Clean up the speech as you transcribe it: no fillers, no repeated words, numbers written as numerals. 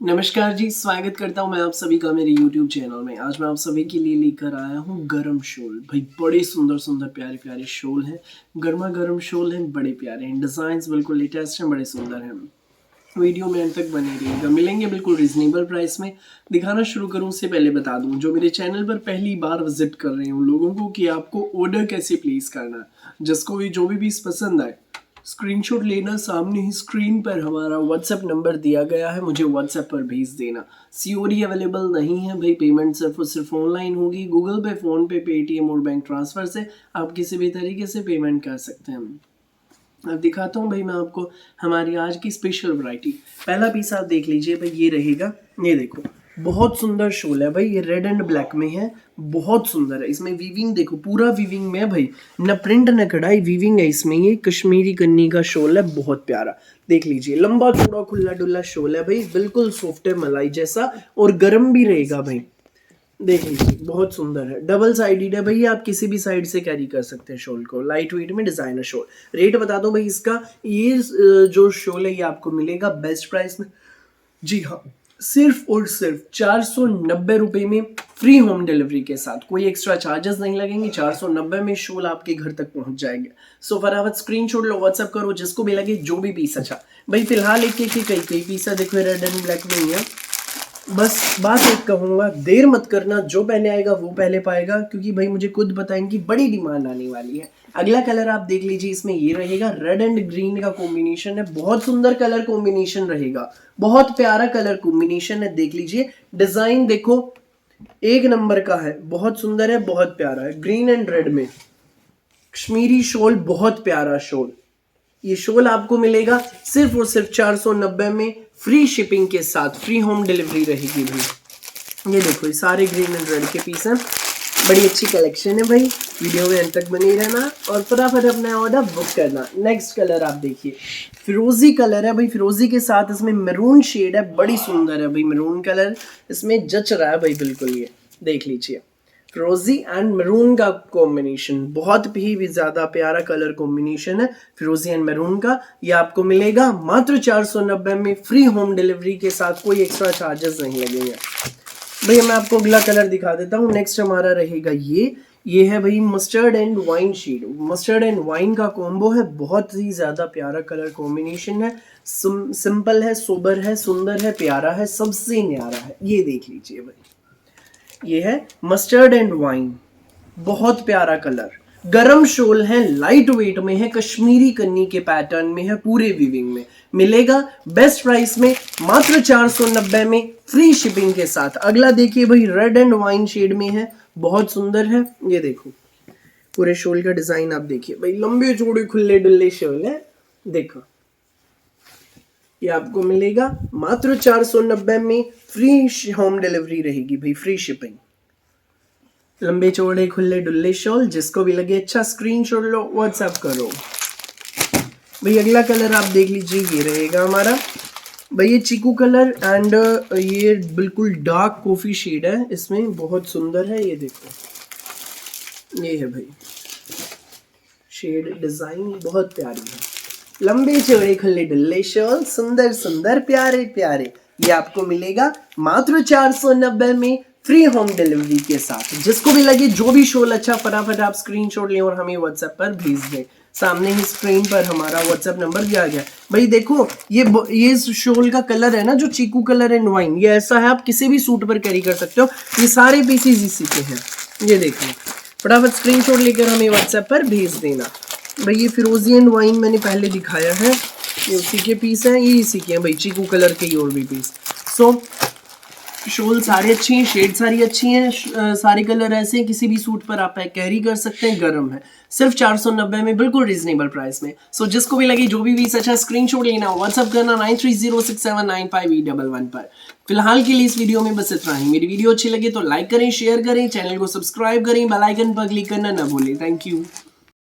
नमस्कार जी, स्वागत करता हूँ मैं आप सभी का मेरे YouTube चैनल में। आज मैं आप सभी के लिए लेकर आया हूँ गरम शॉल। भाई बड़े सुंदर प्यारे प्यारे शॉल हैं, गर्मा गर्म शॉल हैं, बड़े प्यारे हैं, डिज़ाइंस बिल्कुल लेटेस्ट हैं, बड़े सुंदर हैं। वीडियो में अंत तक बने रहिएगा, मिलेंगे बिल्कुल रीजनेबल प्राइस में। दिखाना शुरू करूँ उससे पहले बता दूँ, जो मेरे चैनल पर पहली बार विजिट कर रहे हैं उन लोगों को कि आपको ऑर्डर कैसे प्लेस करना है। जिसको भी जो भी पीस पसंद आए स्क्रीनशॉट लेना, सामने ही स्क्रीन पर हमारा व्हाट्सएप नंबर दिया गया है, मुझे व्हाट्सएप पर भेज देना। सीओडी अवेलेबल नहीं है भाई, पेमेंट सिर्फ और सिर्फ ऑनलाइन होगी। गूगल पे, फ़ोन पे, पेटीएम और बैंक ट्रांसफ़र से आप किसी भी तरीके से पेमेंट कर सकते हैं। अब दिखाता हूँ भाई मैं आपको हमारी आज की स्पेशल वैरायटी। पहला पीस आप देख लीजिए भाई, ये रहेगा। ये देखो, बहुत सुंदर शॉल है भाई, ये रेड एंड ब्लैक में है, बहुत सुंदर है। इसमें वीविंग देखो, पूरा वीविंग में है भाई, न प्रिंट न कढ़ाई, वीविंग है इसमें। ये कश्मीरी कन्नी का शॉल है, बहुत प्यारा। देख लीजिए, लंबा चौड़ा खुला डुल्ला शॉल है भाई, बिल्कुल सॉफ्ट है, मलाई जैसा, और गर्म भी रहेगा भाई। देख लीजिए, बहुत सुंदर है, डबल साइडेड है भाई, आप किसी भी साइड से कैरी कर सकते हैं शॉल को। लाइट वेट में डिजाइनर शॉल। रेट बता दो भाई इसका, ये जो शॉल है ये आपको मिलेगा बेस्ट प्राइस में। जी हाँ, सिर्फ और सिर्फ 490 रुपये में, फ्री होम डिलीवरी के साथ, कोई एक्स्ट्रा चार्जेस नहीं लगेंगे। 490 में शॉल आपके घर तक पहुंच जाएंगे। सो फटाफट स्क्रीनशॉट लो, व्हाट्सएप करो, जिसको भी लगे जो भी पीस अच्छा भाई। फिलहाल एक कई पीस है, देखो रेड एंड ब्लैक में ही है। बस बात एक कहूँगा, देर मत करना, जो पहले आएगा वो पहले पाएगा, क्योंकि भाई मुझे खुद पता है कि बड़ी डिमांड आने वाली है। अगला कलर आप देख लीजिए, इसमें ये रहेगा, रेड एंड ग्रीन का कॉम्बिनेशन है, बहुत सुंदर कलर कॉम्बिनेशन रहेगा, बहुत प्यारा कलर कॉम्बिनेशन है। देख लीजिए, डिजाइन देखो, एक नंबर का है, बहुत सुंदर है, बहुत प्यारा है, ग्रीन एंड रेड में कश्मीरी शॉल, बहुत प्यारा शॉल। ये शॉल आपको मिलेगा सिर्फ और सिर्फ 490 में, फ्री शिपिंग के साथ, फ्री होम डिलीवरी रहेगी भाई। ये देखो, ये सारे ग्रीन एंड रेड के पीस हैं, बड़ी अच्छी कलेक्शन है भाई। वीडियो में अंत तक बने रहना और फटाफट अपना ऑर्डर बुक करना। नेक्स्ट कलर आप देखिए, फिरोजी कलर है भाई, फिरोजी के साथ इसमें मैरून शेड है, बड़ी सुंदर है भाई। मैरून कलर इसमें जच रहा है भाई बिल्कुल। ये देख लीजिए, फिरोजी एंड मैरून का कॉम्बिनेशन, बहुत ही ज्यादा प्यारा कलर कॉम्बिनेशन है फिरोजी एंड मैरून का। ये आपको मिलेगा मात्र 490 में, फ्री होम डिलीवरी के साथ, कोई एक्स्ट्रा चार्जेस नहीं लगेंगे। भैया मैं आपको अगला कलर दिखा देता हूँ। नेक्स्ट हमारा रहेगा ये है भाई mustard and wine shade. Mustard and wine का कॉम्बो है, बहुत ही ज्यादा प्यारा कलर कॉम्बिनेशन है। सिंपल है, सोबर है, सुंदर है, प्यारा है, सबसे न्यारा है। ये देख लीजिए भाई, ये है मस्टर्ड एंड वाइन, बहुत प्यारा कलर, गरम शॉल है, लाइट वेट में है, कश्मीरी कन्नी के पैटर्न में है, पूरे वीविंग में मिलेगा बेस्ट प्राइस में, मात्र 490 में, फ्री शिपिंग के साथ। अगला देखिए भाई, रेड एंड वाइन शेड में है, बहुत सुंदर है। ये देखो, पूरे शॉल का डिजाइन आप देखिए भाई, लंबे चौड़े खुले डुल्ले शॉल है। देखो, ये आपको मिलेगा मात्र 490 में, फ्री होम डिलीवरी रहेगी भाई, फ्री शिपिंग। लंबे चौड़े खुले डुल्ले शॉल, जिसको भी लगे अच्छा स्क्रीनशॉट लो, व्हाट्सएप करो भाई। अगला कलर आप देख लीजिए, ये रहेगा हमारा भाई, ये चीकू कलर एंड ये बिल्कुल डार्क कॉफी शेड है इसमें, बहुत सुंदर है। ये देखो, ये है भाई शेड, डिजाइन बहुत प्यारी है, लंबे चौड़े खुले डुल्ले शॉल, सुंदर सुंदर प्यारे प्यारे। ये आपको मिलेगा मात्र 490 में, फ्री होम डिलीवरी के साथ। जिसको भी लगे जो भी शॉल अच्छा, फटाफट आप स्क्रीनशॉट लें और हमें व्हाट्सएप पर भेज दें। सामने ही स्क्रीन पर हमारा व्हाट्सएप नंबर दिया गया भाई। देखो, ये शॉल का कलर है ना, जो चीकू कलर एंड वाइन, ये ऐसा है, आप किसी भी सूट पर कैरी कर सकते हो। ये सारे पीसेस इसी के हैं। ये देखो, फटाफट स्क्रीनशॉट लेकर हमें व्हाट्सएप पर भेज देना भाई। ये फिरोजी एंड वाइन मैंने पहले दिखाया है, ये उसी के पीस हैं, ये इसी के हैं भाई, चीकू कलर के ही और भी पीस। सो शॉल सारे अच्छी हैं, शेड सारी अच्छी हैं, सारे कलर ऐसे हैं, किसी भी सूट पर आप कैरी कर सकते हैं, गर्म है, सिर्फ 490 में, बिल्कुल रीजनेबल प्राइस में। सो जिसको भी लगे जो भी पीस अच्छा, स्क्रीनशॉट लेना, व्हाट्सअप करना 9306795811 पर। फिलहाल के लिए इस वीडियो में बस इतना ही। मेरी वीडियो अच्छी लगे तो लाइक करें, शेयर करें, चैनल को सब्सक्राइब करें, बेल आइकन पर क्लिक करना ना भूलें। Thank you.